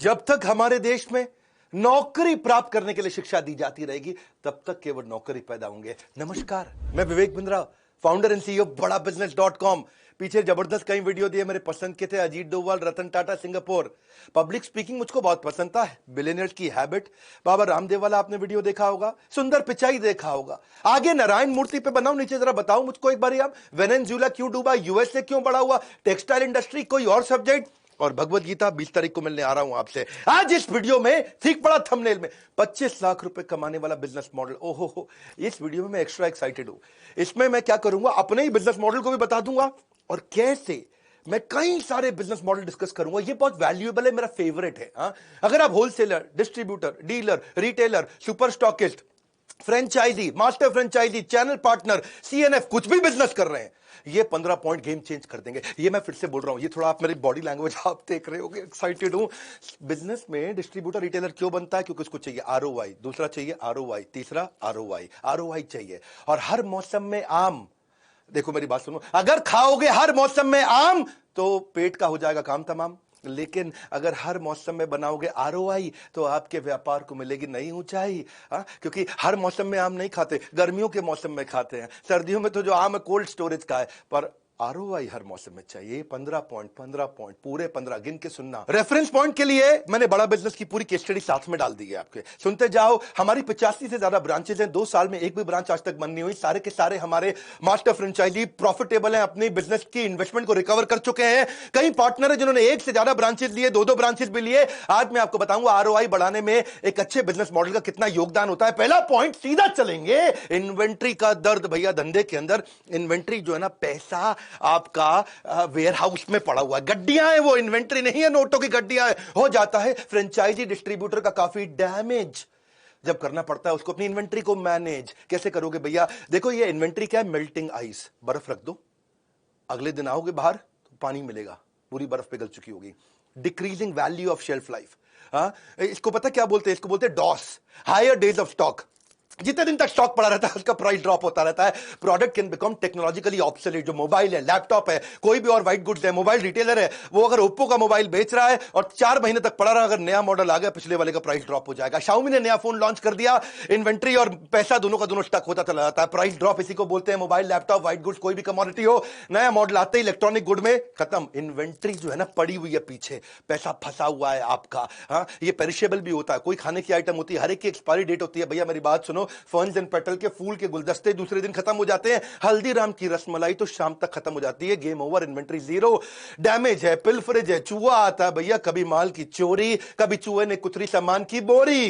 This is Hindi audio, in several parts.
जब तक हमारे देश में नौकरी प्राप्त करने के लिए शिक्षा दी जाती रहेगी, तब तक केवल नौकरी पैदा होंगे। नमस्कार, मैं Vivek Bindra, founder and CEO बड़ा बिजनेस.com। पीछे जबरदस्त कई वीडियो दिए, मेरे पसंद के थे। Ajit Doval, Ratan Tata, Singapore. Public speaking मुझको बहुत पसंद था। बिलियनियर्स की हैबिट, बाबा रामदेव वाला आपने वीडियो देखा होगा। सुंदर पिचाई देखा होगा। आगे नारायण मूर्ति पे बनाओ, नीचे जरा बताओ मुझको एक बार आप, वेनेजुएला क्यों डूबा, यूएसए क्यों बड़ा हुआ, टेक्सटाइल इंडस्ट्री, कोई और सब्जेक्ट। और भगवत गीता 20 तारीख को मिलने आ रहा हूं आपसे। आज इस वीडियो में ठीक पड़ा थंबनेल में 25 लाख रुपए कमाने वाला बिजनेस मॉडल। ओहो हो, इस वीडियो में मैं एक्स्ट्रा एक्साइटेड हूं। इसमें मैं क्या करूंगा, अपने ही बिजनेस मॉडल को भी बता दूंगा और कैसे मैं कई सारे बिजनेस मॉडल डिस्कस करूंगा। ये बहुत वैल्यूएबल है, मेरा फेवरेट है। अगर आप wholesaler, distributor, dealer, retailer, super stockist, franchisee, master franchisee, channel partner, CNF, कुछ भी बिजनेस कर रहे हैं, ये 15 पॉइंट गेम चेंज कर देंगे। ये मैं फिर से बोल रहा हूं, ये थोड़ा आप मेरी बॉडी लैंग्वेज आप देख रहे होगे, एक्साइटेड हूं। बिजनेस में डिस्ट्रीब्यूटर, रिटेलर क्यों बनता है? क्योंकि उसको चाहिए आरओआई, दूसरा चाहिए आरओआई, तीसरा आरओआई। आरओआई चाहिए। और हर मौसम में आम, देखो मेरी बात सुनो, अगर खाओगे हर मौसम में आम तो पेट का हो जाएगा काम तमाम। लेकिन अगर हर मौसम में बनाओगे आरओआई तो आपके व्यापार को मिलेगी नई ऊंचाई। क्योंकि हर मौसम में आम नहीं खाते, गर्मियों के मौसम में खाते हैं। सर्दियों में तो जो आम है कोल्ड स्टोरेज का है, पर आरओआई हर मौसम में चाहिए। 15 पॉइंट, 15 पॉइंट, पूरे 15 गिन के सुनना। रेफरेंस पॉइंट के लिए मैंने बड़ा बिजनेस की पूरी केस स्टडी साथ में डाल दी है आपके, सुनते जाओ। हमारी 85 से ज्यादा ब्रांचेज हैं, 2 साल में एक भी ब्रांच आज तक बंद नहीं हुई। सारे के सारे हमारे मास्टर फ्रेंचाइजी प्रॉफिटेबल हैं, अपनी बिजनेस की इन्वेस्टमेंट को रिकवर कर चुके हैं। कई पार्टनर है जिन्होंने एक से ज्यादा ब्रांचेज लिए, 2-2 ब्रांचेज भी लिए। आज मैं आपको बताऊंगा आरओआई बढ़ाने में एक अच्छे बिजनेस मॉडल का कितना योगदान होता है। पहला पॉइंट, सीधा चलेंगे इन्वेंट्री का दर्द। भैया धंधे के अंदर इन्वेंट्री जो है ना, पैसा आपका वेयर हाउस में पड़ा हुआ है, गड्डियां हैं, वो इन्वेंट्री नहीं है, नोटों की गड्डियां हैं। हो जाता है फ्रेंचाइजी डिस्ट्रीब्यूटर का काफी डैमेज जब करना पड़ता है उसको अपनी इन्वेंट्री को मैनेज। कैसे करोगे भैया? देखो ये इन्वेंट्री क्या है, मेल्टिंग आइस। बर्फ रख दो, अगले दिन आओगे बाहर तो पानी मिलेगा, पूरी बर्फ पिघल चुकी होगी। Decreasing value of shelf life. इसको पता क्या बोलते हैं? इसको बोलते हैं DOS, higher days of stock. जितने दिन तक स्टॉक पड़ा रहता है उसका प्राइस ड्रॉप होता रहता है। Product can become technologically obsolete. जो मोबाइल है, लैपटॉप है, कोई भी और व्हाइट गुड्स है, मोबाइल रिटेलर है, वो अगर ओप्पो का मोबाइल बेच रहा है और 4 महीने तक पड़ा रहा, अगर नया मॉडल आ गया पिछले वाले का प्राइस ड्रॉप हो जाएगा। शाओमी ने नया फोन लॉन्च कर दिया, इन्वेंट्री और पैसा दोनों का दोनों स्टक होता चला जाता है। प्राइस ड्रॉप इसी को बोलते हैं। मोबाइल, लैपटॉप, व्हाइट गुड्स, कोई भी कमोडिटी हो, नया मॉडल आते ही इलेक्ट्रॉनिक गुड में खत्म। इन्वेंट्री जो है ना पड़ी हुई है पीछे, पैसा फंसा हुआ है आपका। ये पेरिशेबल भी होता है, कोई खाने की आइटम होती है, हर एक की एक्सपायरी डेट होती है। भैया मेरी बात सुनो, फर्न्स एंड पेटल के फूल के गुलदस्ते दूसरे दिन खत्म हो जाते हैं। हल्दीराम की रसमलाई तो शाम तक खत्म हो जाती है। Game over, inventory zero. Damage है, पिलफरेज है, चूहा आता है भैया, कभी माल की चोरी, कभी चूहे ने कुतरी सामान की बोरी।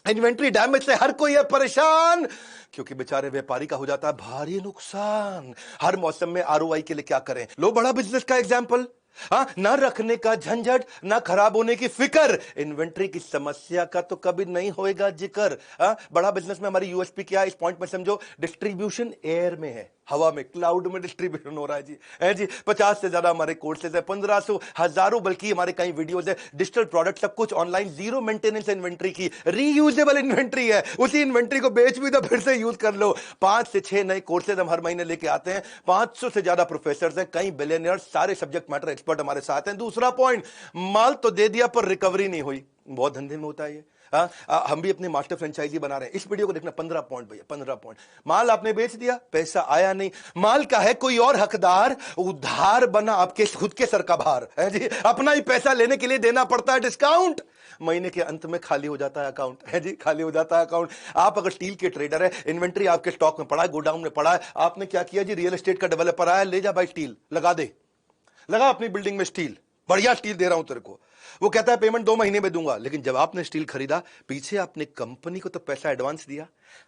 इन्वेंट्री डैमेज से हर कोई है परेशान, क्योंकि बेचारे व्यापारी का हो जाता है भारी नुकसान। हर मौसम में आरओआई के लिए क्या करें? लो बड़ा बिजनेस का एग्जांपल। ना रखने का झंझट, ना खराब होने की फिक्र। इन्वेंट्री की समस्या का तो कभी नहीं होएगा जिक्र। बड़ा बिजनेस में हमारी यूएसपी क्या है? इस पॉइंट में समझो, डिस्ट्रीब्यूशन एयर में है, हवा में, क्लाउड में डिस्ट्रीब्यूशन हो रहा है जी। 50 से ज्यादा हमारे कोर्सेज है, 1500, हजारों बल्कि हमारे कई वीडियोज है। डिजिटल प्रोडक्ट सब कुछ ऑनलाइन, जीरो मेंटेनेंस इन्वेंट्री की, रीयूजेबल इन्वेंट्री है। उसी इन्वेंट्री को बेच भी तो फिर से यूज कर लो। 5 से 6 नए कोर्सेज हम हर महीने लेके आते हैं। 500 से ज्यादा प्रोफेसर हैं, कई बिलियनियर, सारे सब्जेक्ट मैटर एक्सपर्ट हमारे साथ हैं। दूसरा पॉइंट, माल तो दे दिया पर रिकवरी नहीं हुई। बहुत धंधे में होता है ये। हम भी अपनी मास्टर फ्रेंचाइजी बना रहे हैं। इस वीडियो को देखना, 15 पॉइंट भैया, 15 पॉइंट। माल आपने बेच दिया, पैसा आया नहीं, माल का है कोई और हकदार, उधार बना आपके खुद के सर का भार है जी। अपना ही पैसा लेने के लिए देना पड़ता है डिस्काउंट। महीने के अंत में खाली हो जाता है अकाउंट है जी, खाली हो जाता है अकाउंट। आप अगर स्टील के ट्रेडर है, इन्वेंट्री आपके स्टॉक में पड़ा है, गोडाउन में पड़ा है, आपने क्या किया जी? रियल एस्टेट का डेवलपर आया, ले जा भाई स्टील लगा दे, लगा अपनी बिल्डिंग में स्टील, बढ़िया स्टील दे रहा हूं तेरे को। वो कहता है पेमेंट 2 महीने में दूंगा। लेकिन जब आपने स्टील खरीदा, पीछे आपने कंपनी को तो पैसा एडवांस दिया,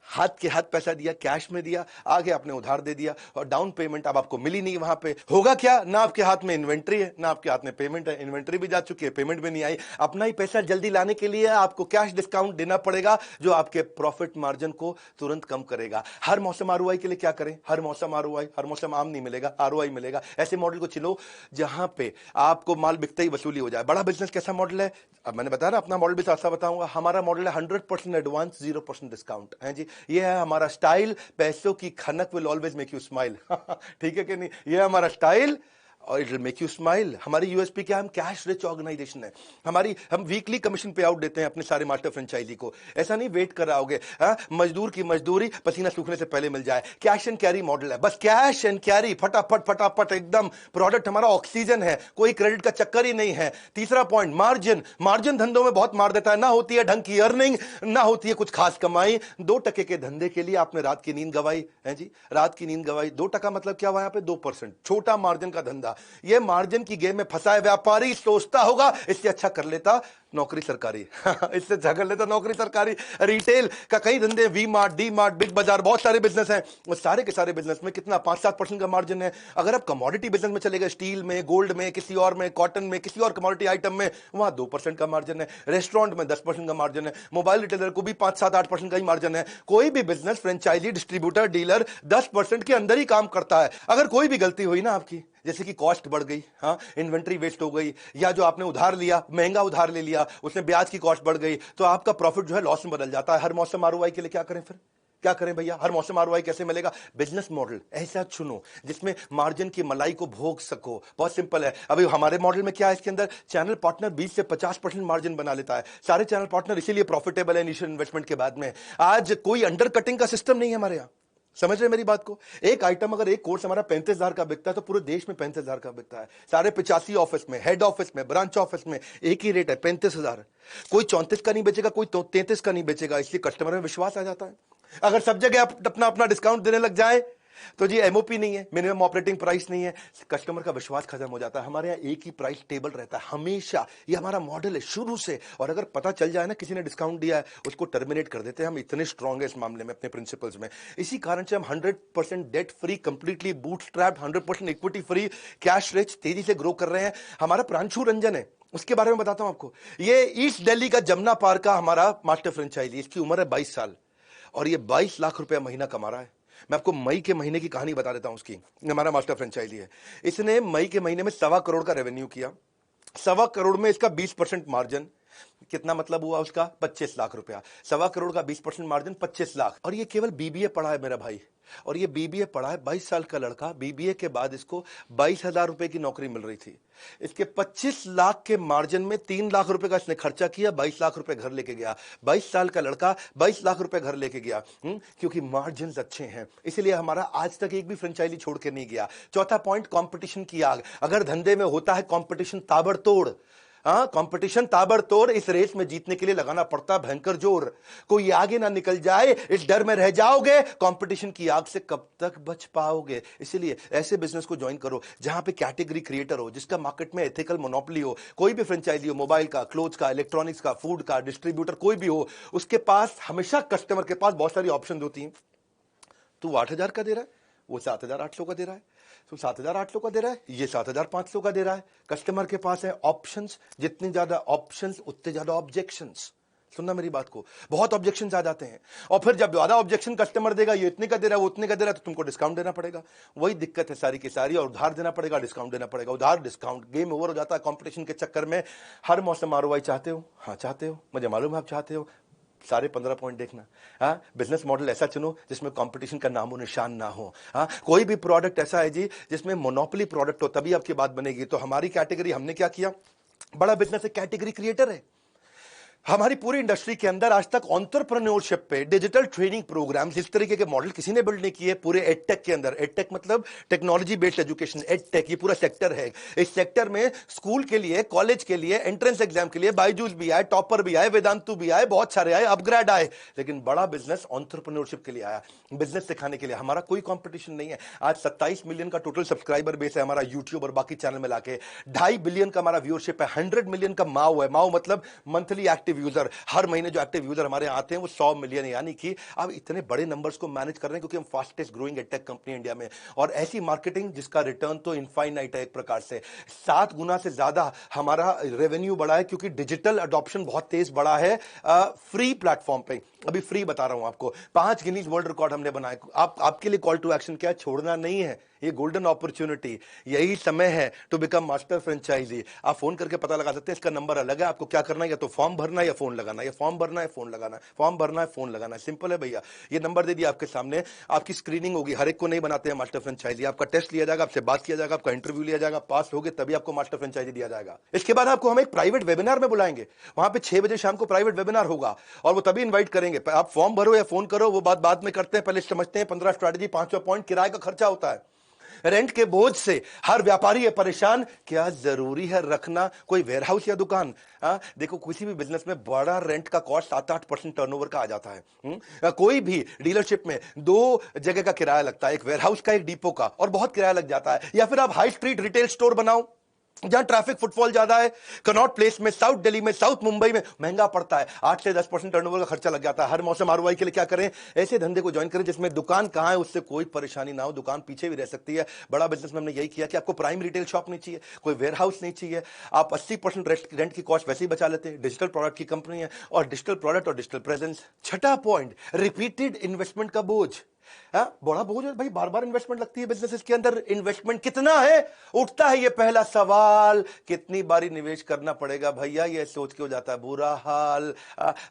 हाथ के हाथ पैसा दिया, कैश में दिया, आगे आपने उधार दे दिया और डाउन पेमेंट अब आपको मिली नहीं। वहां पे होगा क्या? ना आपके हाथ में इन्वेंट्री है, ना आपके हाथ में पेमेंट है। इन्वेंट्री भी जा चुकी है, पेमेंट भी नहीं आई। अपना ही पैसा जल्दी लाने के लिए आपको कैश डिस्काउंट देना पड़ेगा, जो आपके प्रॉफिट मार्जिन को तुरंत कम करेगा। हर मौसम आरओआई के लिए क्या करें? हर मौसम आरओआई, हर मौसम आम नहीं मिलेगा, आरओआई मिलेगा। ऐसे मॉडल को चलो जहां पे आपको माल बिकते ही वसूली हो जाए। बड़ा बिजनेस कैसा मॉडल है? अब मैंने बताया ना, अपना मॉडल भी साथ साथ बताऊंगा। हमारा मॉडल है 100% एडवांस, 0% डिस्काउंट है जी। ये है हमारा स्टाइल। पैसों की खनक will always make you smile. ठीक है कि नहीं? ये हमारा स्टाइल और it will make you smile. हमारी यूएसपी क्या है? हम कैश रिच ऑर्गेनाइजेशन है। हम वीकली कमीशन पे आउट देते हैं अपने सारे मास्टर फ्रेंचाइजी को। ऐसा नहीं वेट कर रहा होगे, मजदूर की मजदूरी पसीना सूखने से पहले मिल जाए। कैश एंड कैरी मॉडल है, बस कैश एंड कैरी, फटाफट फटाफट एकदम। प्रोडक्ट हमारा ऑक्सीजन है, कोई क्रेडिट का चक्कर ही नहीं है। तीसरा पॉइंट, मार्जिन। मार्जिन धंधों में बहुत मार देता है, ना होती है ढंग की अर्निंग, ना होती है कुछ खास कमाई। 2% के धंधे के लिए आपने रात की नींद गवाई है जी, रात की नींद गवाई। 2% मतलब क्या हुआ? यहाँ पे 2%, छोटा मार्जिन का धंधा। ये मार्जिन की गेम में फंसा है व्यापारी। सोचता होगा इससे अच्छा कर लेता नौकरी सरकारी इससे अच्छा कर लेता नौकरी सरकारी। रिटेल का कई धंधे, V Mart, D Mart, Big Bazaar, बहुत सारे बिजनेस हैं। वो सारे के सारे बिजनेस में कितना 5-7% का मार्जिन है। अगर आप कमोडिटी बिजनेस में चले गए, स्टील में, गोल्ड में, किसी और में, कॉटन में, किसी और कमोडिटी आइटम में, वहां 2% का मार्जिन है। रेस्टोरेंट में 10% का मार्जिन है। मोबाइल रिटेलर को भी 5-7-8% का ही मार्जिन है। कोई भी बिजनेस, फ्रेंचाइजी, डिस्ट्रीब्यूटर, डीलर 10% के अंदर ही काम करता है। अगर कोई भी गलती हुई ना आपकी, जैसे कि कॉस्ट बढ़ गई, इन्वेंट्री वेस्ट हो गई, या जो आपने उधार लिया, महंगा उधार ले लिया, उसमें ब्याज की कॉस्ट बढ़ गई, तो आपका प्रॉफिट जो है लॉस में बदल जाता है। हर मौसम आरओआई के लिए क्या करें फिर? क्या करें भैया? हर मौसम आरओआई कैसे मिलेगा? बिजनेस मॉडल ऐसा चुनो जिसमें मार्जिन की मलाई को भोग सको। बहुत सिंपल है। अभी हमारे मॉडल में क्या है? इसके अंदर चैनल पार्टनर 20 से 50% मार्जिन बना लेता है। सारे चैनल पार्टनर इसीलिए प्रॉफिटेबल है इनिशियल इन्वेस्टमेंट के बाद में। आज कोई अंडर कटिंग का सिस्टम नहीं है हमारे यहां। समझ रहे मेरी बात को? एक आइटम अगर एक कोर्स हमारा 35,000 का बिकता है तो पूरे देश में 35,000 का बिकता है। सारे 85 ऑफिस में, हेड ऑफिस में, ब्रांच ऑफिस में एक ही रेट है, 35,000। कोई 34 का नहीं बेचेगा, कोई 33 का नहीं बेचेगा। इसलिए कस्टमर में विश्वास आ जाता है। अगर सब जगह आप अपना अपना डिस्काउंट देने लग जाए तो जी एमओपी नहीं है, मिनिमम ऑपरेटिंग प्राइस नहीं है, कस्टमर का विश्वास खत्म हो जाता है। हमारे यहाँ एक ही प्राइस टेबल रहता है हमेशा। ये हमारा मॉडल है शुरू से। और अगर पता चल जाए ना किसी ने डिस्काउंट दिया है, उसको टर्मिनेट कर देते हैं। हम इतने स्ट्रांग है इस मामले में, अपने प्रिंसिपल्स में। इसी कारण से हम 100% debt free, completely bootstrapped, 100% equity free, cash rich, तेजी से ग्रो कर रहे हैं। हमारा प्रांशु रंजन है, उसके बारे में बताता हूं आपको। ये ईस्ट दिल्ली का जमुना पार्क का हमारा मास्टर फ्रेंचाइजी। इसकी उम्र है 22 साल और ये 22 लाख रुपया महीना कमा रहा है। मैं आपको मई के महीने की कहानी बता देता हूं उसकी। हमारा मास्टर फ्रेंचाइजी है। इसने मई के महीने में 1.25 करोड़ का रेवेन्यू किया। 1.25 करोड़ में इसका 20% मार्जिन। कितना मतलब हुआ उसका? 25 लाख रुपया। 1.25 करोड़ का 20% मार्जिन, 25 लाख। और ये केवल बीबीए पढ़ा है मेरा भाई। और ये बीबीए पढ़ा है, 22 साल का लड़का। बीबीए के बाद इसको 22,000 रुपए की नौकरी मिल रही थी। इसके 25 लाख के मार्जिन में 3 लाख रुपए का इसने खर्चा किया, 22 लाख रुपए घर लेके गया। 22 साल का लड़का 22 लाख रुपए घर लेके गया। क्योंकि मार्जिन अच्छे हैं, इसलिए हमारा आज तक एक भी फ्रेंचाइजी छोड़ के नहीं गया। चौथा पॉइंट, कंपटीशन की आग। अगर धंधे में होता है कंपटीशन ताबड़तोड़, कंपटीशन ताबड़तोड़, इस रेस में जीतने के लिए लगाना पड़ता है भयंकर जोर। कोई आगे ना निकल जाए इस डर में रह जाओगे। कंपटीशन की आग से कब तक बच पाओगे? इसलिए ऐसे बिजनेस को ज्वाइन करो जहां पे कैटेगरी क्रिएटर हो, जिसका मार्केट में एथिकल मोनोपोली हो। कोई भी फ्रेंचाइजी हो, मोबाइल का, क्लोथ का, इलेक्ट्रॉनिक्स का, फूड का, डिस्ट्रीब्यूटर कोई भी हो, उसके पास हमेशा कस्टमर के पास बहुत सारी ऑप्शन होती हैं। तू 8,000 का दे रहा है, वो 7,800 का दे रहा है। तो 7,800 का दे रहा है, ये 7,500 का दे रहा है। कस्टमर के पास है ऑप्शंस। जितनी ज्यादा ऑप्शंस उतने ज्यादा ऑब्जेक्शंस। सुनना मेरी बात को, बहुत ऑब्जेक्शंस आ जाते हैं। और फिर जब ज्यादा ऑब्जेक्शन कस्टमर देगा, ये इतने का दे रहा है, वो उतने का दे रहा है, तो तुमको डिस्काउंट देना पड़ेगा। वही दिक्कत है सारी की सारी। और उधार देना पड़ेगा, डिस्काउंट देना पड़ेगा, उधार डिस्काउंट, गेम ओवर हो जाता है कंपटीशन के चक्कर में। हर मौसम आरओआई चाहते हो? हाँ चाहते हो, मुझे मालूम है आप चाहते हो। सारे 15 पॉइंट देखना। बिजनेस मॉडल ऐसा चुनो जिसमें कंपटीशन का नामो निशान ना हो। कोई भी प्रोडक्ट ऐसा है जी जिसमें मोनोपोली प्रोडक्ट हो, तभी आपकी बात बनेगी। तो हमारी कैटेगरी, हमने क्या किया, बड़ा बिजनेस है, कैटेगरी क्रिएटर है। हमारी पूरी इंडस्ट्री के अंदर आज तक एंटरप्रेन्योरशिप पे डिजिटल ट्रेनिंग प्रोग्राम्स, इस तरीके के मॉडल किसी ने बिल्ड नहीं किए पूरे एडटेक के अंदर। एडटेक मतलब टेक्नोलॉजी बेस्ड एजुकेशन, एडटेक, ये पूरा सेक्टर है। इस सेक्टर में स्कूल के लिए, कॉलेज के लिए, एंट्रेंस एग्जाम के लिए बायजूस भी आए, टॉपर भी आए, वेदांतु भी आए, बहुत सारे आए, अपग्रेड आए। लेकिन बड़ा बिजनेस एंटरप्रेन्योरशिप के लिए आया, बिजनेस सिखाने के लिए। हमारा कोई कंपटीशन नहीं है। आज 27 मिलियन का टोटल सब्सक्राइबर बेस है हमारा यूट्यूब और बाकी चैनल मिला के। 2.5 बिलियन का हमारा व्यूअरशिप है। 100 मिलियन का माओ है। माओ मतलब मंथली एक्टिव यूजर। हर महीने जो एक्टिव यूजर हमारे आते हैं वो 100 मिलियन है। यानी कि अब इतने बड़े नंबर्स को मैनेज कर रहे हैं क्योंकि हम fastest growing edtech company India में। और ऐसी मार्केटिंग जिसका रिटर्न तो इनफाइनाइट है। एक प्रकार से 7 गुना से ज्यादा हमारा रेवेन्यू बढ़ा है क्योंकि डिजिटल अडॉप्शन बहुत तेज बढ़ा है। फ्री प्लेटफॉर्म पे, अभी फ्री बता रहा हूं आपको, 5 गिनीज वर्ल्ड रिकॉर्ड हमने बनाए। आपके लिए कॉल टू एक्शन क्या है? छोड़ना नहीं है। ये गोल्डन अपॉर्चुनिटी, यही समय है टू बिकम मास्टर फ्रेंचाइजी। आप फोन करके पता लगा सकते हैं। इसका नंबर अलग है। आपको क्या करना है, या तो फॉर्म भरना है या फोन लगाना, या फॉर्म भरना है फोन लगाना, फॉर्म भरना है फोन लगाना, सिंपल है भैया। ये नंबर दे दिया आपके सामने, आपकी स्क्रीनिंग होगी। हर एक को नहीं बनाते हैं मास्टर फ्रेंचाइजी, आपका टेस्ट लिया जाएगा, आपसे बात किया जाएगा, आपका इंटरव्यू लिया जाएगा, पास होगे तभी आपको मास्टर फ्रेंचाइजी दिया जाएगा। इसके बाद आपको हम एक प्राइवेट वेबिनार में बुलाएंगे, वहां पे 6 बजे शाम को प्राइवेट वेबिनार होगा, और वो तभी इन्वाइट करेंगे। आप फॉर्म भरो या फोन करो, वो बात बाद में करते हैं, पहले समझते हैं 15 स्ट्रैटेजी, 500 पॉइंट। किराए का खर्चा होता है, रेंट के बोझ से हर व्यापारी है परेशान। क्या जरूरी है रखना कोई वेयरहाउस या दुकान? देखो, किसी भी बिजनेस में बड़ा रेंट का कॉस्ट 7-8% टर्नओवर का आ जाता है। कोई भी डीलरशिप में 2 जगह का किराया लगता है, एक वेयरहाउस का, एक डिपो का, और बहुत किराया लग जाता है। या फिर आप हाई स्ट्रीट रिटेल स्टोर बनाओ जहां ट्रैफिक फुटफॉल ज्यादा है, कनॉट प्लेस में, साउथ दिल्ली में, साउथ मुंबई में, महंगा पड़ता है, 8 से 10% टर्नओवर का खर्चा लग जाता है। हर मौसम आरओआई के लिए क्या करें? ऐसे धंधे को ज्वाइन करें जिसमें दुकान कहां है उससे कोई परेशानी ना हो, दुकान पीछे भी रह सकती है। बड़ा बिजनेस में हमने यही किया कि आपको प्राइम रिटेल शॉप नहीं चाहिए, कोई वेयरहाउस नहीं चाहिए, आप 80% रेंट की कॉस्ट वैसे ही बचा लेते हैं। डिजिटल प्रोडक्ट की कंपनी है, और डिजिटल प्रोडक्ट और डिजिटल प्रेजेंस। छठा पॉइंट, रिपीटेड इन्वेस्टमेंट का बोझ। बड़ा बोझ है भाई, बार बार इन्वेस्टमेंट लगती है बिजनेस के अंदर। इन्वेस्टमेंट कितना है, उठता है ये पहला सवाल। कितनी बारी निवेश करना पड़ेगा भैया, ये सोच के हो जाता है बुरा हाल।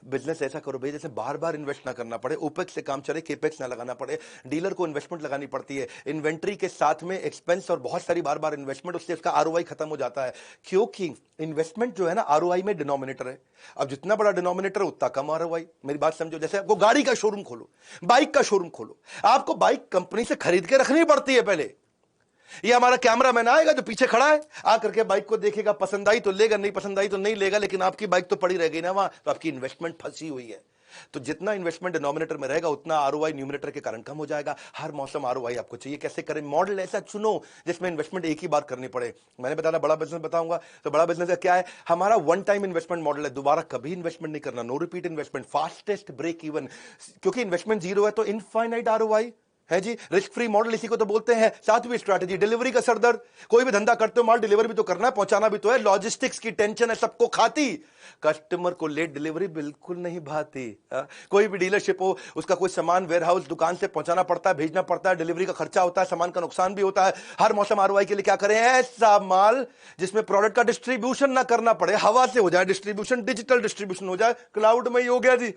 बिजनेस ऐसा करो भाई जैसे बार बार इन्वेस्ट ना करना पड़े, ओपेक्स से काम चले, केपेक्स ना लगाना पड़े। डीलर को इन्वेस्टमेंट लगानी पड़ती है, इन्वेंट्री के साथ में एक्सपेंस और बहुत सारी बार बार इन्वेस्टमेंट, उससे उसका आरओआई खत्म हो जाता है। क्योंकि इन्वेस्टमेंट जो है ना, आरओआई में डिनोमिनेटर है। अब जितना बड़ा डिनोमिनेटर उतना कम आरओआई। मेरी बात समझो, जैसे आपको गाड़ी का शोरूम खोलो, बाइक का शोरूम खोलो, आपको बाइक कंपनी से खरीद के रखनी पड़ती है पहले। ये हमारा कैमरामैन आएगा जो पीछे खड़ा है, आकर के बाइक को देखेगा, पसंद आई तो लेगा, नहीं पसंद आई तो नहीं लेगा, लेकिन आपकी बाइक तो पड़ी रह गई ना वहां, तो आपकी इन्वेस्टमेंट फंसी हुई है। तो जितना इन्वेस्टमेंट डिनोमिनेटर में रहेगा उतना आरओआई न्यूमरेटर के कारण कम हो जाएगा। हर मौसम आरओआई आपको चाहिए। कैसे करें? मॉडल ऐसा चुनो जिसमें इन्वेस्टमेंट एक ही बार करनी पड़े। मैंने बताया बड़ा बिजनेस बताऊंगा, तो बड़ा बिजनेस का क्या है? हमारा वन टाइम इन्वेस्टमेंट मॉडल है, दोबारा कभी इन्वेस्टमेंट नहीं करना, no repeat investment, fastest break even. क्योंकि इन्वेस्टमेंट जीरो है तो इनफाइनाइट आरओआई है जी। रिस्क फ्री मॉडल इसी को तो बोलते हैं। सातवीं स्ट्रैटेजी, डिलीवरी का सरदर्द। कोई भी धंधा करते हो, माल डिलीवर भी तो करना है, पहुंचाना भी तो है। लॉजिस्टिक्स की टेंशन है सबको खाती, कस्टमर को लेट डिलीवरी बिल्कुल नहीं भाती। कोई भी डीलरशिप हो, उसका कोई सामान वेयरहाउस दुकान से पहुंचाना पड़ता है, भेजना पड़ता है, डिलीवरी का खर्चा होता है, सामान का नुकसान भी होता है। हर मौसम आरओआई के लिए क्या करें? ऐसा माल जिसमें प्रोडक्ट का डिस्ट्रीब्यूशन ना करना पड़े, हवा से हो जाए डिस्ट्रीब्यूशन, डिजिटल डिस्ट्रीब्यूशन हो जाए, क्लाउड में ही हो गया जी।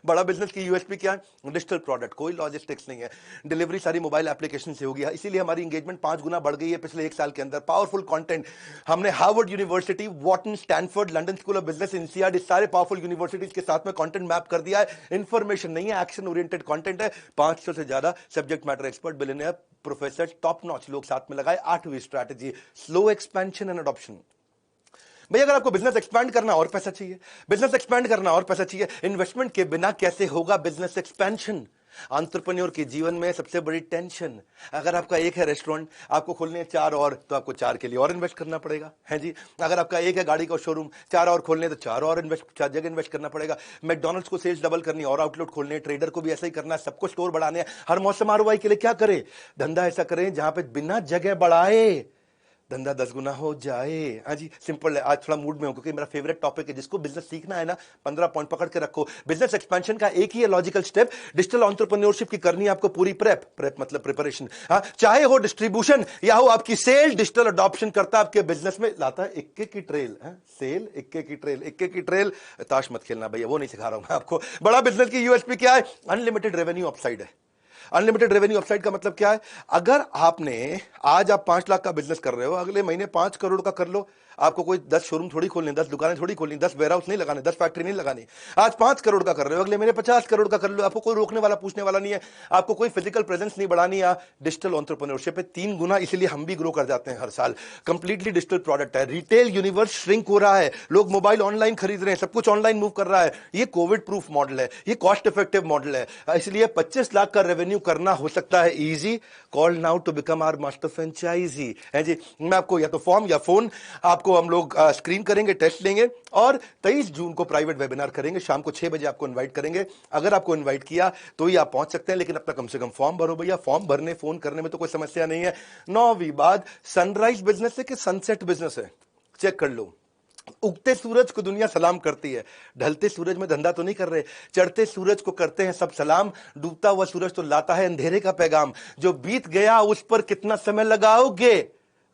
बड़ा बिजनेस की यूएसपी क्या है? डिजिटल प्रोडक्ट, कोई लॉजिस्टिक्स नहीं है, डिलीवरी सारी मोबाइल एप्लीकेशन से होगी। इसीलिए हमारी एंगेजमेंट 5 गुना बढ़ गई है पिछले 1 साल के अंदर। पावरफुल कंटेंट हमने Harvard University, Wharton, Stanford, London School of Business, NCERT, सारे पावरफुल यूनिवर्सिटीज के साथ में कंटेंट मैप कर दिया है। इंफॉर्मेशन नहीं है, एक्शन ओरिएंटेड कंटेंट है। 500 से ज्यादा subject matter expert, billionaire, professor, top notch लोग साथ में लगाए। 8वीं strategy, slow expansion and adoption. भाई अगर आपको बिजनेस एक्सपैंड करना और पैसा चाहिए, बिजनेस एक्सपैंड करना और पैसा चाहिए, इन्वेस्टमेंट के बिना कैसे होगा बिजनेस एक्सपेंशन? एंटरप्रेन्योर के जीवन में सबसे बड़ी टेंशन, अगर आपका एक है रेस्टोरेंट, आपको खोलने हैं 4 और, तो आपको 4 के लिए और इन्वेस्ट करना पड़ेगा, है जी। अगर आपका एक है गाड़ी का शोरूम, 4 और खोलने तो 4 और इन्वेस्ट, 4 जगह इन्वेस्ट करना पड़ेगा। मैकडॉनल्ड्स को सेल्स डबल करनी और आउटलेट खोलने, ट्रेडर को भी ऐसा ही करना है, सबको स्टोर बढ़ाने। हर मौसम आरओआई के लिए क्या करें? धंधा ऐसा करें जहां पे बिना जगह बढ़ाए धंधा 10 गुना हो जाए। हाँ जी, सिंपल है। आज थोड़ा मूड में हूं क्योंकि मेरा फेवरेट टॉपिक है, जिसको बिजनेस सीखना है ना, 15 पॉइंट पकड़ के रखो। बिजनेस एक्सपेंशन का एक ही है लॉजिकल स्टेप, डिजिटल एंटरप्रेन्योरशिप की करनी है आपको पूरी प्रेप मतलब प्रिपरेशन। हाँ, चाहे हो डिस्ट्रीब्यूशन या हो आपकी सेल, डिजिटल अडॉप्शन करता है आपके बिजनेस में, लाता है इक्के की ट्रेल। सेल इक्के की ट्रेल, इक्के की ट्रेल। ताश मत खेलना भैया, वो नहीं सिखा रहा हूं मैं आपको। बड़ा बिजनेस की यूएसपी क्या है? अनलिमिटेड रेवेन्यू अपसाइड है। अनलिमिटेड रेवेन्यू अपसाइड का मतलब क्या है? अगर आपने आज आप 5 लाख का बिजनेस कर रहे हो, अगले महीने 5 करोड़ का कर लो। आपको कोई 10 शोरूम थोड़ी खोलने, 10 दुकानें थोड़ी खोलनी, 10 वेयरहाउस नहीं लगाने, 10 फैक्ट्री नहीं लगानी। आज 5 करोड़ का कर रहे हो, अगले महीने 50 करोड़ का कर लो। आपको कोई रोकने वाला, पूछने वाला नहीं है। आपको कोई फिजिकल प्रेजेंस नहीं बढ़ानी है। डिजिटल एंटरप्रेन्योरशिप है 3 गुना, इसीलिए हम भी ग्रो कर जाते हैं हर साल। कंप्लीटली डिजिटल प्रोडक्ट है। रिटेल यूनिवर्स श्रिंक हो रहा है, लोग मोबाइल ऑनलाइन खरीद रहे हैं, सब कुछ ऑनलाइन मूव कर रहा है। ये कोविड प्रूफ मॉडल है, ये कॉस्ट इफेक्टिव मॉडल है, इसलिए 25 लाख का रेवेन्यू करना हो सकता है easy. Call now to become our master franchisee, है जी। मैं आपको या तो फॉर्म या फोन, आपको हम लोग स्क्रीन करेंगे, टेस्ट लेंगे, और 23 जून को प्राइवेट वेबिनार करेंगे। शाम को 6 बजे आपको इनवाइट करेंगे। अगर आपको इनवाइट किया तो ही आप पहुंच सकते हैं, लेकिन अपना कम से कम फॉर्म भरो भैया। फॉर्म भरने, फोन करने में तो कोई समस्या नहीं है। 9वीं बात, सनराइज बिजनेस है कि सनसेट बिजनेस है, चेक कर लो। उगते सूरज को दुनिया सलाम करती है, ढलते सूरज में धंधा तो नहीं कर रहे। चढ़ते सूरज को करते हैं सब सलाम, डूबता हुआ सूरज तो लाता है अंधेरे का पैगाम। जो बीत गया उस पर कितना समय लगाओगे,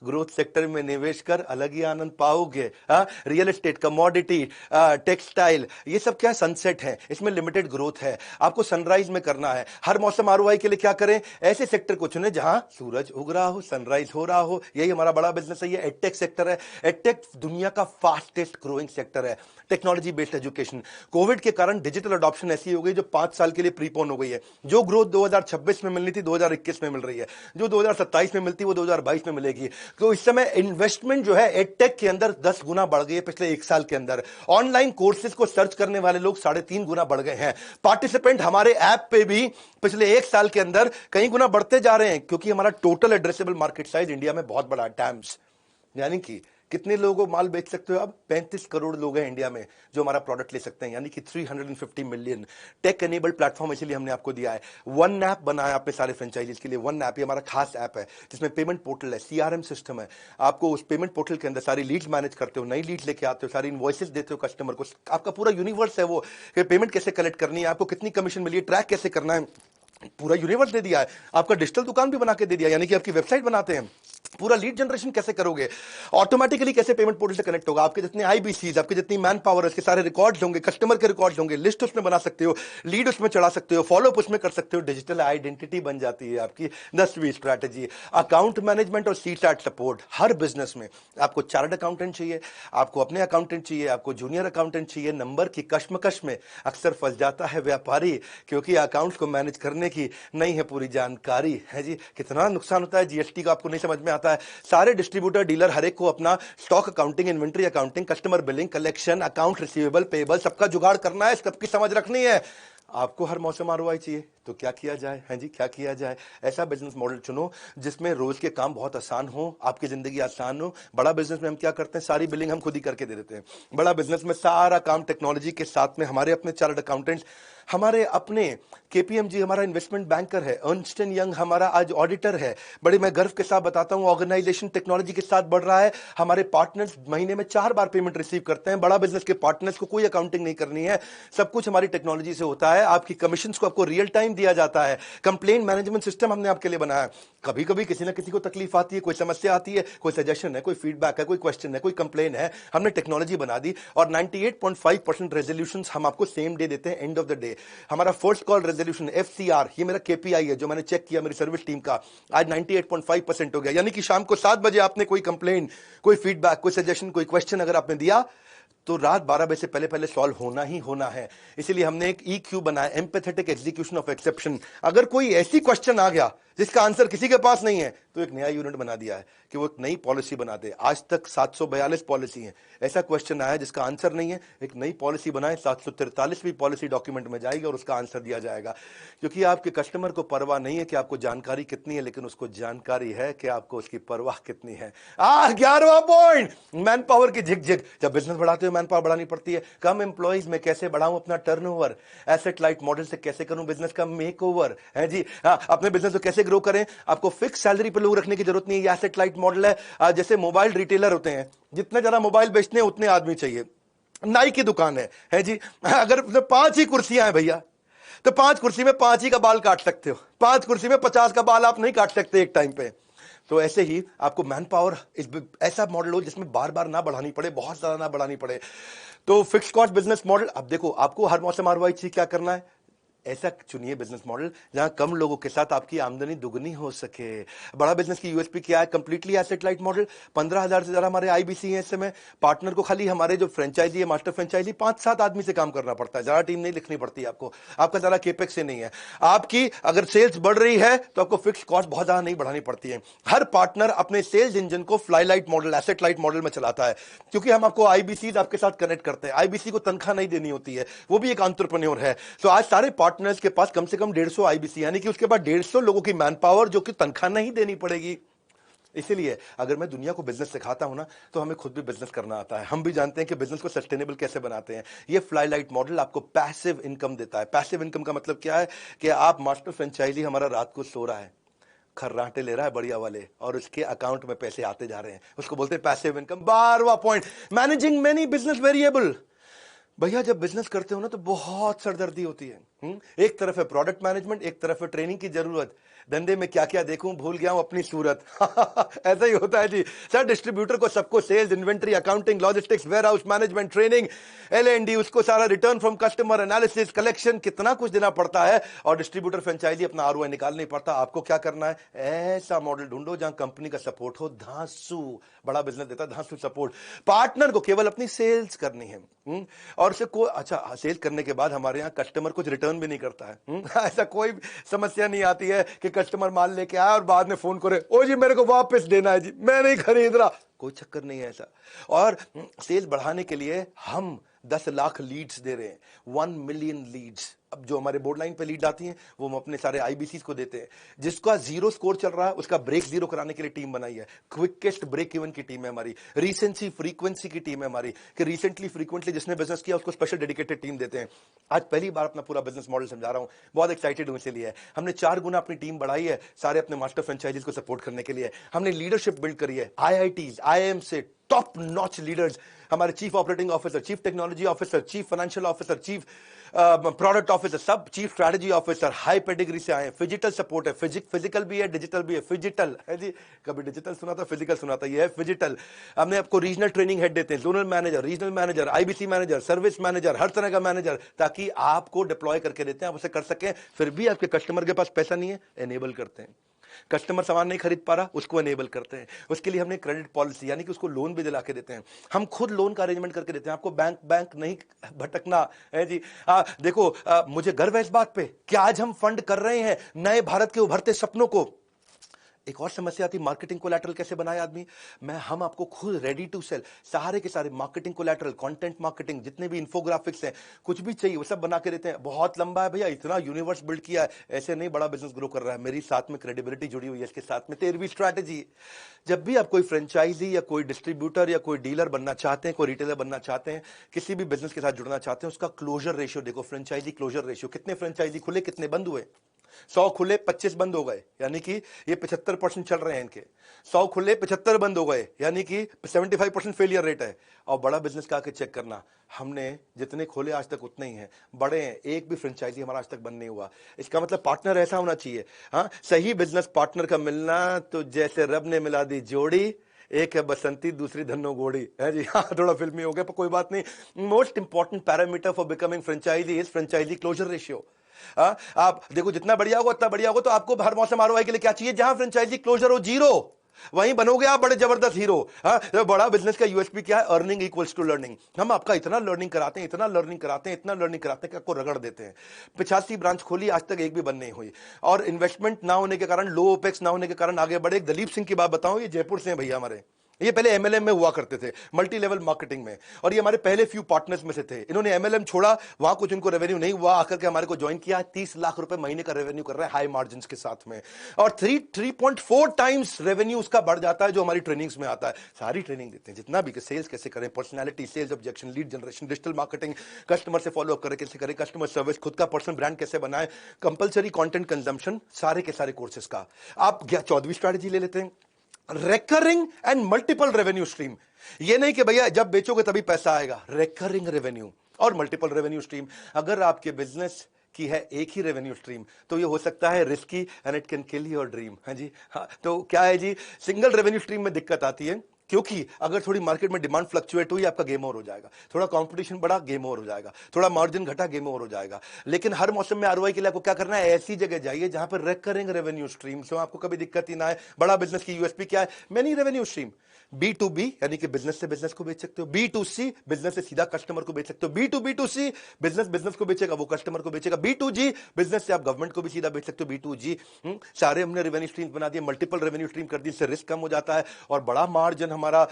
ग्रोथ सेक्टर में निवेश कर अलग ही आनंद पाओगे। रियल एस्टेट, कमोडिटी, टेक्सटाइल, ये सब क्या सनसेट है, इसमें लिमिटेड ग्रोथ है, आपको सनराइज में करना है। हर मौसम आरओआई के लिए क्या करें, ऐसे सेक्टर को चुने जहां सूरज उग रहा हो, सनराइज हो रहा हो। यही हमारा बड़ा बिजनेस है। ये एडटेक सेक्टर है। एडटेक दुनिया का फास्टेस्ट ग्रोइंग सेक्टर है। Technology based education. कोविड के कारण डिजिटल अडॉप्शन ऐसी हो गई जो 5 साल के लिए प्रीपोन हो गई है। जो ग्रोथ 2026 में मिलनी थी 2021 में मिल रही है, जो 2027 में मिलती वो 2022 में मिलेगी। तो इस समय इन्वेस्टमेंट जो है एडटेक के अंदर 10 गुना बढ़ गई है पिछले 1 साल के अंदर। ऑनलाइन कोर्सेज को सर्च करने वाले लोग 3.5 गुना बढ़ गए हैं। पार्टिसिपेंट हमारे ऐप पे भी पिछले 1 साल के अंदर कई गुना बढ़ते जा रहे हैं, क्योंकि हमारा total addressable market size India में बहुत बड़ा टैम्स, यानी कि कितने लोगों को माल बेच सकते हो अब, 35 करोड़ लोग हैं इंडिया में जो हमारा प्रोडक्ट ले सकते हैं, यानी कि 350 मिलियन। टेक एनेबल्ड प्लेटफॉर्म इसलिए हमने आपको दिया है। वन ऐप बनाया अपने सारे फ्रेंचाइजीज के लिए। वन ऐप, ये हमारा खास ऐप है जिसमें पेमेंट पोर्टल है, सीआरएम सिस्टम है। आपको उस पेमेंट पोर्टल के अंदर सारी लीड्स मैनेज करते हो, नई लीड्स लेके आते हो, सारी इनवॉइसेस देते हो कस्टमर को। आपका पूरा यूनिवर्स है वो, पेमेंट कैसे कलेक्ट करनी है, आपको कितनी कमीशन मिली है, ट्रैक कैसे करना है, पूरा यूनिवर्स दे दिया है। आपका डिजिटल दुकान भी बना के दे दिया, यानी कि आपकी वेबसाइट बनाते हैं। पूरा लीड जनरेशन कैसे करोगे, ऑटोमेटिकली कैसे पेमेंट पोर्टल से कनेक्ट होगा, आपके जितने आईबीसीज, आपके जितनी मैन पावर है, उसके सारे रिकॉर्ड्स होंगे, कस्टमर के रिकॉर्ड्स होंगे, लिस्ट उसमें बना सकते हो, लीड उसमें चढ़ा सकते हो, फॉलो अप उसमें कर सकते हो। डिजिटल आइडेंटिटी बन जाती है आपकी। 10वीं स्ट्रैटेजी, अकाउंट मैनेजमेंट और सीटैट सपोर्ट। हर बिजनेस में आपको चार्टर्ड अकाउंटेंट चाहिए, आपको अपने अकाउंटेंट चाहिए, आपको जूनियर अकाउंटेंट चाहिए। नंबर की कश्मकश में अक्सर फंस जाता है व्यापारी, क्योंकि अकाउंट्स को मैनेज करने की नहीं है पूरी जानकारी, है जी। कितना नुकसान होता है जीएसटी का, आपको नहीं समझ में आता है। सारे डिस्ट्रीब्यूटर, डीलर, हर एक को अपना stock accounting, inventory accounting, customer billing, collection, account receivable, payable, सबका जुगाड़ करना है, सबकी समझ रखनी है। आपको हर मौसम आरओआई चाहिए, तो क्या किया जाए, है जी, क्या किया जाए। ऐसा बिजनेस मॉडल चुनो जिसमें रोज के काम बहुत आसान हो, आपकी जिंदगी आसान हो। बड़ा बिजनेस में हम क्या करते हैं, सारी बिलिंग हम खुद ही करके दे देते हैं। बड़ा बिजनेस में सारा काम टेक्नोलॉजी के साथ में, हमारे अपने चार्टर्ड अकाउंटेंट्स, हमारे अपने केपीएमजी हमारा इन्वेस्टमेंट बैंकर है, अर्नस्ट एंड यंग हमारा आज ऑडिटर है। बड़े मैं गर्व के साथ बताता हूं, ऑर्गेनाइजेशन टेक्नोलॉजी के साथ बढ़ रहा है। हमारे पार्टनर्स महीने में 4 बार पेमेंट रिसीव करते हैं। बड़ा बिजनेस के पार्टनर्स को कोई अकाउंटिंग नहीं करनी है, सब कुछ हमारी टेक्नोलॉजी से होता है। आपकी कमीशन को आपको रियल टाइम दिया जाता है। कंप्लेन मैनेजमेंट सिस्टम हमने आपके लिए बनाया। कभी कभी किसी ना किसी को तकलीफ आती है, कोई समस्या आती है, कोई सजेशन है, कोई फीडबैक है, कोई क्वेश्चन है, कोई कंप्लेन है, हमने टेक्नोलॉजी बना दी और 98.5% रेजोल्यूशन हम आपको सेम डे देते हैं, एंड ऑफ द डे। हमारा फर्स्ट कॉल रेजोल्यूशन एफसीआर, ये मेरा केपीआई है जो मैंने चेक किया मेरी सर्विस टीम का, आज 98.5% हो गया। यानी कि शाम को 7 बजे आपने कोई कंप्लेन, कोई फीडबैक, कोई सजेशन, कोई क्वेश्चन अगर आपने दिया तो रात 12 बजे से पहले पहले सॉल्व होना ही होना है। इसीलिए हमने एक ईक्यू बनाया, एम्पैथेटिक एग्जीक्यूशन ऑफ एक्सेप्शन। अगर कोई ऐसी क्वेश्चन आ गया जिसका आंसर किसी के पास नहीं है, तो एक नया यूनिट बना दिया है कि वो एक नई पॉलिसी बना दे। आज तक 742 पॉलिसी हैं, ऐसा क्वेश्चन आया जिसका आंसर नहीं है, एक नई पॉलिसी बनाए, 743वीं पॉलिसी डॉक्यूमेंट में जाएगी और उसका आंसर दिया जाएगा। क्योंकि आपके कस्टमर को परवाह नहीं है कि आपको जानकारी कितनी है, लेकिन उसको जानकारी है कि आपको उसकी परवाह कितनी है। 11वां पॉइंट, मैन पावर की झिकझिक। जब बिजनेस बढ़ाते हो मैन पावर बढ़ानी पड़ती है। कम एम्प्लॉइज में कैसे बढ़ाऊं अपना टर्नओवर, एसेट लाइट मॉडल से कैसे करूं बिजनेस का मेकओवर, है जी। अपने बिजनेस को कैसे ग्रो करें, आपको फिक्स सैलरी पे लोग रखने की जरूरत नहीं है। एसेट लाइट मॉडल है। जैसे मोबाइल रिटेलर होते हैं, जितने ज्यादा मोबाइल बेचते हैं उतने आदमी चाहिए। नाई की दुकान है जी, अगर 5 ही कुर्सियां हैं भैया, तो 5 कुर्सी में 5 ही का बाल काट सकते हो। 5 कुर्सी में 50 का बाल आप नहीं काट सकते एक टाइम पे। तो ऐसे ही आपको मैन पावर ऐसा मॉडल हो जिसमें बार बार ना बढ़ानी पड़े, बहुत ज्यादा ना बढ़ानी पड़े। तो फिक्स कॉस्ट बिजनेस मॉडल। अब देखो, आपको हर मौसम आरओआई क्या करना है, ऐसा चुनिए बिजनेस मॉडल जहां कम लोगों के साथ आपकी आमदनी दुगनी हो सके। बड़ा बिजनेस की यूएसपी क्या है, कंप्लीटली एसेट लाइट मॉडल। 15,000 से ज्यादा हमारे आईबीसी हैं इस समय। पार्टनर को खाली हमारे जो फ्रेंचाइजी है, मास्टर फ्रेंचाइजी, 5-7 आदमी से काम करना पड़ता है, ज्यादा टीम नहीं लिखनी पड़ती आपको, आपका ज्यादा केपेक्स से नहीं है। आपकी अगर सेल्स बढ़ रही है तो आपको फिक्स कॉस्ट बहुत ज्यादा नहीं बढ़ानी पड़ती है। हर पार्टनर अपने सेल्स इंजन को fly light model, asset light model में चलाता है, क्योंकि हम आपको आईबीसी आपके साथ कनेक्ट करते हैं। आईबीसी को तनख्वाह नहीं देनी होती है, वो भी एक एंटरप्रेन्योर है। तो आज सारे पार्टनर्स के पास कम से कम 150 आईबीसी, यानी कि उसके बाद 150 लोगों की मैन पावर जो कि तनख्वाह नहीं देनी पड़ेगी। इसीलिए अगर मैं दुनिया को बिजनेस सिखाता हूं ना, तो हमें खुद भी बिजनेस करना आता है। हम भी जानते हैं कि बिजनेस को सस्टेनेबल कैसे बनाते हैं। ये फ्लाई लाइट मॉडल आपको पैसिव इनकम देता है। पैसिव इनकम का मतलब क्या है कि आप मास्टर फ्रेंचाइजी हमारा रात को सो रहा है, खर्राटे ले रहा है बढ़िया वाले, और उसके अकाउंट में पैसे आते जा रहे हैं, उसको बोलते हैं पैसिव इनकम। 12वां point, managing many business variable. भैया जब बिजनेस करते हो ना तो बहुत सरदर्दी होती है। एक तरफ है प्रोडक्ट मैनेजमेंट, एक तरफ है ट्रेनिंग की जरूरत। धंधे में क्या क्या देखूं, भूल गया हूं अपनी सूरत। ऐसा ही होता है जी सर। डिस्ट्रीब्यूटर को सबको sales, inventory, accounting, logistics, warehouse management, training, L&D, उसको सारा return from customer, analysis, collection, कितना कुछ देना पड़ता है। और डिस्ट्रीब्यूटर फ्रेंचाइजी अपना ROI निकाल नहीं पड़ता। आपको क्या करना है, ऐसा मॉडल ढूंढो जहां कंपनी का सपोर्ट हो। धांसू बड़ा बिजनेस देता है, धांसू सपोर्ट। पार्टनर को केवल अपनी सेल्स करनी है। और उसे कोई अच्छा सेल्स करने के बाद हमारे यहाँ कस्टमर कुछ रिटर्न भी नहीं करता है। ऐसा कोई समस्या नहीं आती है कि कस्टमर माल लेके आया और बाद में फोन करे, ओ जी मेरे को वापस देना है जी, मैं नहीं खरीद रहा। कोई चक्कर नहीं है ऐसा। और सेल्स बढ़ाने के लिए हम 10 लाख लीड्स दे रहे हैं, 1 मिलियन लीड्स। अब जो हमारे बोर्ड लाइन पे लीड आती हैं वो हम अपने सारे IBCs को देते हैं। जिसका 0 स्कोर चल रहा है उसका ब्रेक 0 कराने के लिए टीम बनाई है। क्विकेस्ट ब्रेक इवन की टीम है हमारी। रिसेंसी फ्रीक्वेंसी की टीम है हमारी कि रिसेंटली फ्रीक्वेंटली जिसने बिजनेस किया उसको स्पेशल डेडिकेटेड टीम देते हैं। आज पहली बार अपना पूरा बिजनेस मॉडल समझा रहा हूं, बहुत एक्साइटेड हूं इसलिए। हमने 4 गुना अपनी टीम बढ़ाई है सारे अपने मास्टर फ्रेंचाइजीज को सपोर्ट करने के लिए। हमने लीडरशिप बिल्ड करी है। IITs, IIM से टॉप नॉच लीडर्स, हमारे chief operating officer, chief technology officer, chief financial officer, chief product officer, सब chief strategy officer high pedigree से आए। फिजिकल सपोर्ट है, फिजिकल भी है, डिजिटल भी है। फिजिकल है जी, कभी डिजिटल सुना था, फिजिकल सुना था, ये है फिजिकल। हमने आपको रीजनल ट्रेनिंग हेड देते हैं, zonal manager, regional manager, IBC manager, service manager, हर तरह का मैनेजर, ताकि आपको डिप्लॉय करके देते हैं, आप उसे कर सकें। फिर भी आपके कस्टमर के पास पैसा नहीं है, एनेबल करते हैं। कस्टमर सामान नहीं खरीद पा रहा, उसको एनेबल करते हैं। उसके लिए हमने क्रेडिट पॉलिसी यानी कि उसको लोन भी दिला के देते हैं। हम खुद लोन का अरेंजमेंट करके देते हैं। आपको बैंक नहीं भटकना है जी। देखो मुझे गर्व है इस बात पे कि आज हम फंड कर रहे हैं नए भारत के उभरते सपनों को। एक और समस्या आती, मार्केटिंग कोलैटरल कैसे बनाए आदमी। हम आपको खुद रेडी टू सेल सारे के सारे मार्केटिंग कोलैटरल, कंटेंट मार्केटिंग, जितने भी इन्फोग्राफिक्स हैं, कुछ भी चाहिए वो सब बना के देते हैं। बहुत लंबा है भैया, इतना यूनिवर्स बिल्ड किया है, ऐसे नहीं बड़ा बिजनेस ग्रो कर रहा है। मेरी साथ में क्रेडिबिलिटी जुड़ी हुई है, इसके साथ में 13वीं स्ट्रैटेजी। जब भी आप कोई फ्रेंचाइजी या कोई डिस्ट्रीब्यूटर या कोई डीलर बनना चाहते हैं, कोई रिटेलर बनना चाहते हैं, किसी भी बिजनेस के साथ जुड़ना चाहते हैं, उसका क्लोजर रेशियो देखो। फ्रेंचाइजी क्लोजर रेशियो, कितने फ्रेंचाइजी खुले, कितने बंद हुए। 100 खुले 25 बंद हो गए, यानी कि ये 75% चल रहे हैं इनके। 100 खुले 75 बंद हो गए, यानी कि 75% फेलियर रेट है। और बड़ा बिजनेस का आके चेक करना, हमने जितने खोले आज तक उतने ही हैं, बड़े हैं, एक भी फ्रेंचाइजी हमारा आज तक बंद नहीं हुआ। इसका मतलब पार्टनर ऐसा होना चाहिए। हाँ, सही बिजनेस पार्टनर का मिलना तो जैसे रब ने मिला दी जोड़ी, एक है बसंती दूसरी धन्नो घोड़ी है जी। हाँ, थोड़ा फिल्मी हो गया पर कोई बात नहीं। Most important parameter for becoming franchisee is franchisee closure ratio. आप देखो जितना बढ़िया होगा उतना बढ़िया होगा, तो आपको हर मौसम ROI के लिए क्या चाहिए, जहां फ्रेंचाइजी क्लोजर हो 0, वहीं बनोगे आप बड़े जबरदस्त हीरो। तो बड़ा बिजनेस का USP क्या है, अर्निंग इक्वल्स टू लर्निंग। हम आपका इतना लर्निंग कराते हैं, इतना लर्निंग कराते हैं, इतना लर्निंग कराते हैं कि आपको रगड़ देते हैं। 85 ब्रांच खोली, आज तक एक भी बंद नहीं हुई। और इन्वेस्टमेंट ना होने के कारण, लो ओपेक्स ना होने के कारण आगे बढ़े। एक दलीप सिंह की बात बताऊं, ये जयपुर से हैं भैया हमारे, ये पहले MLM में हुआ करते थे, मल्टी लेवल मार्केटिंग में, और ये हमारे पहले फ्यू पार्टनर्स में से थे। इन्होंने MLM छोड़ा, वहां कुछ इनको रेवेन्यू नहीं हुआ, आकर के हमारे को ज्वाइन किया। 30 लाख रुपए महीने का रेवेन्यू कर रहे हैं हाई मार्जिन के साथ में, और 3.4 टाइम्स रेवेन्यू उसका बढ़ जाता है जो हमारी ट्रेनिंग्स में आता है। सारी ट्रेनिंग देते हैं जितना भी, सेल्स कैसे करें, personality, sales objection, lead generation, digital marketing, customer से फॉलो अप करें कैसे करें, कस्टमर सर्विस, खुद का पर्सनल ब्रांड कैसे बनाए, कंपलसरी कंटेंट कंजम्पशन, सारे के सारे कोर्सेज का। आप 14वीं स्ट्रैटेजी ले लेते हैं, recurring and multiple revenue stream. ये नहीं कि भैया जब बेचोगे तभी पैसा आएगा, रेकरिंग रेवेन्यू और मल्टीपल रेवेन्यू स्ट्रीम। अगर आपके बिजनेस की है एक ही रेवेन्यू स्ट्रीम तो ये हो सकता है risky and it can kill your dream. हाँ जी, हाँ, तो क्या है जी, सिंगल रेवेन्यू स्ट्रीम में दिक्कत आती है, क्योंकि अगर थोड़ी मार्केट में डिमांड फ्लक्चुएट हुई, आपका गेम ओवर हो जाएगा। थोड़ा कंपटीशन बढ़ा, गेम ओवर हो जाएगा। थोड़ा मार्जिन घटा, गेम ओवर हो जाएगा। लेकिन हर मौसम में ROI के लिए आपको क्या करना है, ऐसी जगह जाइए जहां पर रेकरिंग रेवेन्यू स्ट्रीम से आपको कभी दिक्कत ही ना है। बड़ा बिजनेस की USP क्या है, मेनी रेवेन्यू स्ट्रीम। B2B यानी कि बिजनेस से बिजनेस को बेच सकते हो, B2C बिजनेस से सीधा कस्टमर को बेच सकते हो, B2B2C बिजनेस बिजनेस को बेचेगा, वो कस्टमर को बेचेगा, B2G बिजनेस से आप गवर्नमेंट को भी सीधा बेच सकते हो, B2G। सारे हमने रेवेन्यू स्ट्रीम बना दिए, मल्टीपल रेवेन्यू स्ट्रीम कर दी, इससे रिस्क कम हो जाता है और बड़ा मार्जिन हमारा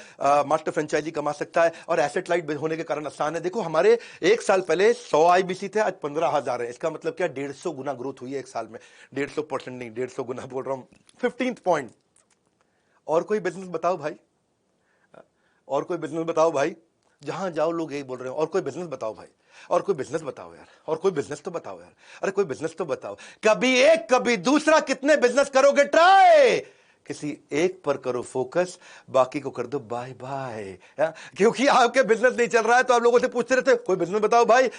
मास्टर फ्रेंचाइजी कमा सकता है। और एसेट लाइट होने के कारण आसान है। देखो हमारे एक साल पहले 100 IBC थे, आज 15,000 है। इसका मतलब क्या, 150 गुना ग्रोथ हुई है एक साल में। 150% नहीं, 150 गुना बोल रहा हूं। 15th पॉइंट, और कोई बिजनेस बताओ भाई, और कोई बिजनेस बताओ भाई, जहां जाओ लोग यही बोल रहे हो, और कोई बिजनेस बताओ भाई, और कोई बिजनेस बताओ यार, और कोई बिजनेस तो बताओ यार, अरे कोई बिजनेस तो बताओ। कभी एक कभी दूसरा, कितने बिजनेस करोगे ट्राई, किसी एक पर करो फोकस, बाकी को कर दो बाय बाय। क्योंकि आपके बिजनेस नहीं चल रहा है तो आप लोगों से पूछते रहते कोई बिजनेस बताओ भाई।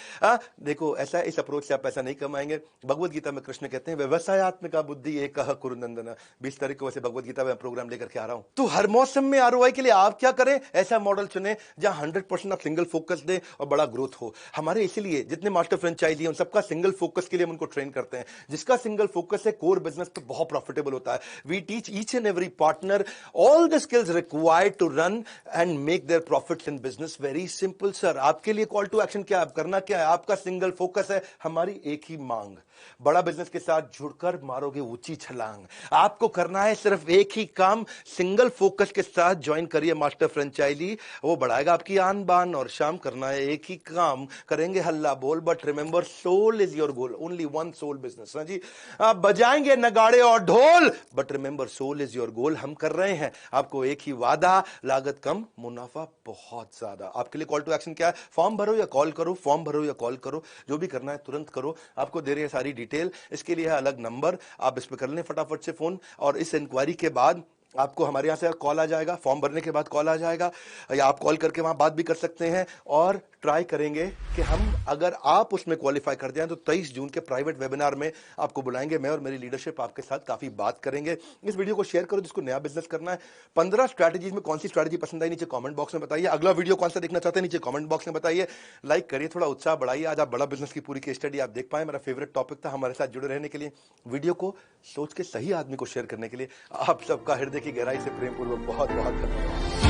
देखो ऐसा, इस अप्रोच से आप पैसा नहीं कमाएंगे। भगवत गीता में कृष्ण कहते हैं व्यवसायत्मिका बुद्धि एक कुरुनंदन। 20 तारीख को वैसे भगवत गीता में प्रोग्राम लेकर के आ रहा हूं। तो हर मौसम में आरओआई के लिए आप क्या करें, ऐसा मॉडल चुने जहां 100% आप सिंगल फोकस दें और बड़ा ग्रोथ हो। हमारे इसीलिए जितने मास्टर फ्रेंचाइजी हैं उन सबका सिंगल फोकस के लिए हम उनको ट्रेन करते हैं। जिसका सिंगल फोकस है कोर बिजनेस पे बहुत प्रॉफिटेबल होता है। We teach each and every partner all the skills required to run and make their profits in business. Very simple sir। आपके लिए कॉल टू एक्शन क्या है, आप करना क्या है, आपका सिंगल फोकस है हमारी एक ही मांग। बड़ा बिजनेस के साथ जुड़कर मारोगे ऊंची छलांग। आपको करना है सिर्फ एक ही काम, सिंगल फोकस के साथ ज्वाइन करिए मास्टर फ्रेंचाइजी। वो बढ़ाएगा आपकी आन बान और शाम। करना है एक ही काम, करेंगे हल्ला बोल, but remember soul is your goal. Only one soul business. हाँ जी, आप बजाएंगे नगाड़े और ढोल, but remember soul is your goal. हम कर रहे हैं आपको एक ही वादा, लागत कम मुनाफा बहुत ज्यादा। आपके लिए कॉल टू एक्शन क्या है, फॉर्म भरो या कॉल करो, फॉर्म भरो या कॉल करो, जो भी करना है तुरंत करो। आपको दे रहे हैं सारी डिटेल, इसके लिए है अलग नंबर, आप इस पे कर लें फटाफट से फोन। और इस इंक्वायरी के बाद आपको हमारे यहाँ से कॉल आ जाएगा, फॉर्म भरने के बाद कॉल आ जाएगा, या आप कॉल करके वहां बात भी कर सकते हैं। और ट्राई करेंगे कि हम, अगर आप उसमें क्वालिफाई कर जाएं तो 23 जून के प्राइवेट वेबिनार में आपको बुलाएंगे। मैं और मेरी लीडरशिप आपके साथ काफी बात करेंगे। इस वीडियो को शेयर करो जिसको नया बिजनेस करना है। 15 स्ट्रैटेजीज में कौन सी स्ट्रैटेजी पसंद आई नीचे कमेंट बॉक्स में बताइए। अगला वीडियो कौन सा देखना चाहते हैं नीचे कमेंट बॉक्स में बताइए। लाइक करिए, थोड़ा उत्साह बढ़ाइए। आज आप बड़ा बिजनेस की पूरी केस स्टडी आप देख पाए। मेरा फेवरेट टॉपिक था। हमारे साथ जुड़े रहने के लिए, वीडियो को सोच के सही आदमी को शेयर करने के लिए आप सबका हृदय की गहराई से प्रेमपूर्वक बहुत बहुत धन्यवाद।